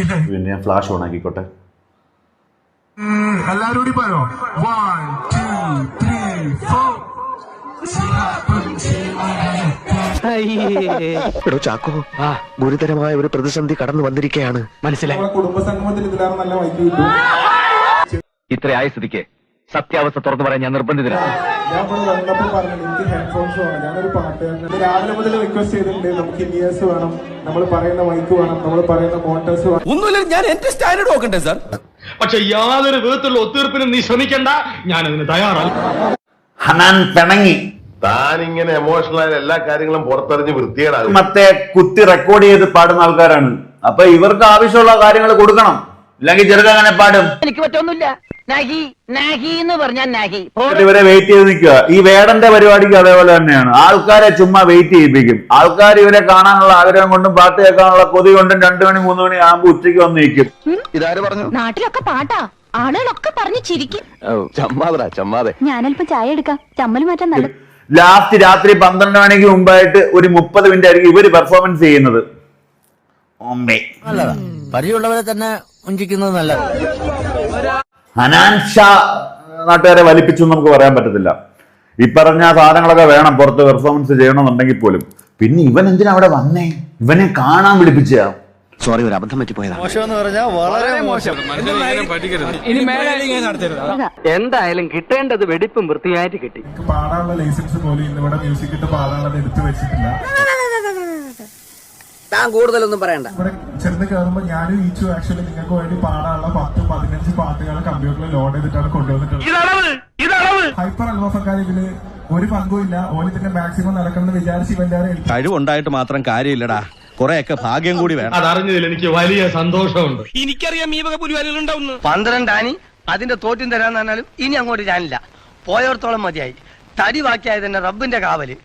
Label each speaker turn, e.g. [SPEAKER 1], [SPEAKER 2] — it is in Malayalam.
[SPEAKER 1] പിന്നെ ഞാൻ ഫ്ലാഷ് ഓൺ ആക്കിക്കോട്ടെ.
[SPEAKER 2] എല്ലാരും കൂടി പറയോ 1 2
[SPEAKER 3] 3 4 ചാക്കോ ഗുരുതരമായ ഒരു പ്രതിസന്ധി കടന്നു വന്നിരിക്കുകയാണ്. മനസ്സിലായി.
[SPEAKER 2] കുടുംബസംഗമത്തിൽ ഇതിലാണ് നല്ല വൈകി കിട്ടും.
[SPEAKER 4] ഇത്ര ആയ സ്ഥിതിക്ക് സത്യാവസ്ഥ തുറന്നു പറയാൻ ഞാൻ നിർബന്ധിതനാണ്.
[SPEAKER 2] ഞാൻ ഇവിടെ വന്നപ്പോ പറഞ്ഞു എനിക്ക് ഹെഡ്ഫോൺസ് വേണം. ഞാനൊരു പാട്ടുകാരൻ രാവിലെ മുതൽ റിക്വസ്റ്റ് ചെയ്തിട്ടുണ്ട്. നമുക്ക് ഇനിയേഴ്സ് വേണം, നമ്മൾ പറയുന്ന മൈക്ക് വേണം, നമ്മൾ പറയുന്ന മോട്ടേഴ്സ് വേണം.
[SPEAKER 5] ഒന്നുമില്ല, ഞാൻ എന്റെ സ്റ്റാൻഡേർഡ് നോക്കണ്ടേ സാർ. പക്ഷെ യാതൊരു വിധത്തിലുള്ള ഒത്തീർപ്പിനും നീ ശ്രമിക്കണ്ട, ഞാൻ അതിന് തയ്യാറാണ്.
[SPEAKER 1] ഹനാൻ പിണങ്ങി.
[SPEAKER 6] താനിങ്ങനെ എമോഷണൽ ആയ എല്ലാ കാര്യങ്ങളും പുറത്തെറിഞ്ഞ് വൃത്തികേടാകും.
[SPEAKER 1] മറ്റേ കുത്തി റെക്കോർഡ് ചെയ്ത് പാടുന്ന ആൾക്കാരാണ്. അപ്പൊ ഇവർക്ക് ആവശ്യമുള്ള കാര്യങ്ങൾ കൊടുക്കണം, ഇല്ലെങ്കിൽ ചെറുക്കങ്ങനെ പാടും.
[SPEAKER 7] എനിക്ക് പറ്റൊന്നുമില്ല. നാഹി നാഹി എന്ന് പറഞ്ഞാൽ നാഹി.
[SPEAKER 1] ഇവരെ വെയിറ്റ് ചെയ്ത് നിൽക്കുക. ഈ വേടന്റെ പരിപാടിക്ക് അതേപോലെ തന്നെയാണ്. ആൾക്കാരെ ചുമ്മാ വെയിറ്റ് ചെയ്യിപ്പിക്കും. ആൾക്കാർ ഇവരെ കാണാനുള്ള ആഗ്രഹം കൊണ്ടും പാട്ട് കേൾക്കാനുള്ള കൊതി കൊണ്ടും 2 മണി 3 മണി ആകുമ്പോ ഉച്ചയ്ക്ക് വന്ന് നിൽക്കും.
[SPEAKER 3] ഇതാര് പറഞ്ഞു?
[SPEAKER 8] നാട്ടിലൊക്കെ പാട്ടാ, ആളുകളൊക്കെ പറഞ്ഞു ചിരിക്കും.
[SPEAKER 3] ചമ്മാതടാ ചമ്മാതെ.
[SPEAKER 8] ഞാനല്പം ചായ എടുക്കാം, ചമ്മൽ മാറ്റാൻ നല്ല.
[SPEAKER 1] ലാസ്റ്റ് രാത്രി 12 മണിക്ക് മുമ്പായിട്ട് ഒരു 30 മിനിറ്റ് ആയിരിക്കും ഇവര് പെർഫോമൻസ് ചെയ്യുന്നത്.
[SPEAKER 9] പരിചയമുള്ളവരെ തന്നെ ഉഞ്ചിക്കുന്നത് നല്ലത്.
[SPEAKER 1] ഹനാൻ ഷാ നാട്ടുകാരെ വലിപ്പിച്ചു നമുക്ക് പറയാൻ പറ്റത്തില്ല. ഈ പറഞ്ഞ സാധനങ്ങളൊക്കെ വേണം പുറത്ത് പെർഫോമൻസ് ചെയ്യണമെന്നുണ്ടെങ്കിൽ പോലും. പിന്നെ ഇവൻ എന്തിനാ അവിടെ വന്നേ? ഇവനെ കാണാൻ വിളിപ്പിച്ച.
[SPEAKER 3] സോറി, ഒരു അബദ്ധം പറ്റിപ്പോയതാണ്.
[SPEAKER 7] എന്തായാലും കിട്ടേണ്ടത് വെടിപ്പും വൃത്തിയായിട്ട് കിട്ടി.
[SPEAKER 2] പാടാനുള്ള ലൈസൻസ് പോലും ഇന്നിവിടെ മ്യൂസിക് ഇട്ട് പാടാനുള്ളത് എടുത്തു വെച്ചിട്ടില്ല.
[SPEAKER 9] താൻ കൂടുതലൊന്നും പറയണ്ട.
[SPEAKER 2] ഇവിടെ ചെന്ന് കയറുമ്പോ ഞാനും ഈച്ചു ആക്ച്വലി നിങ്ങൾക്ക് വേണ്ടി പാടാനുള്ള 10-15 പാട്ടുകൾ കമ്പ്യൂട്ടറിൽ ലോഡ് ചെയ്തിട്ടാണ് കൊണ്ടുവന്നിട്ടുള്ളത്. ഹൈപ്പർ അൽവഫക്കാർ ഇതില് ഒരു പങ്കും ഇല്ല. ഓന് ഇതിന്റെ മാക്സിമം നടക്കണം വിചാരിച്ച് ഇവന്റെ
[SPEAKER 5] കഴിവുണ്ടായിട്ട് മാത്രം കാര്യമില്ലടാ, കുറെയൊക്കെ ഭാഗ്യം കൂടി വേണം.
[SPEAKER 4] അതറിഞ്ഞതിൽ എനിക്ക് വലിയ സന്തോഷമുണ്ട്.
[SPEAKER 5] എനിക്കറിയാം ഈ വക പുലിവാലുണ്ടാവുന്നു.
[SPEAKER 9] 12 ആനി അതിന്റെ തോറ്റും തരാന്ന് പറഞ്ഞാലും ഇനി അങ്ങോട്ട് ഞാനില്ല. പോയോർത്തോളം മതിയായി. തടി ബാക്കിയായതന്നെ റബ്ബിന്റെ കാവല്.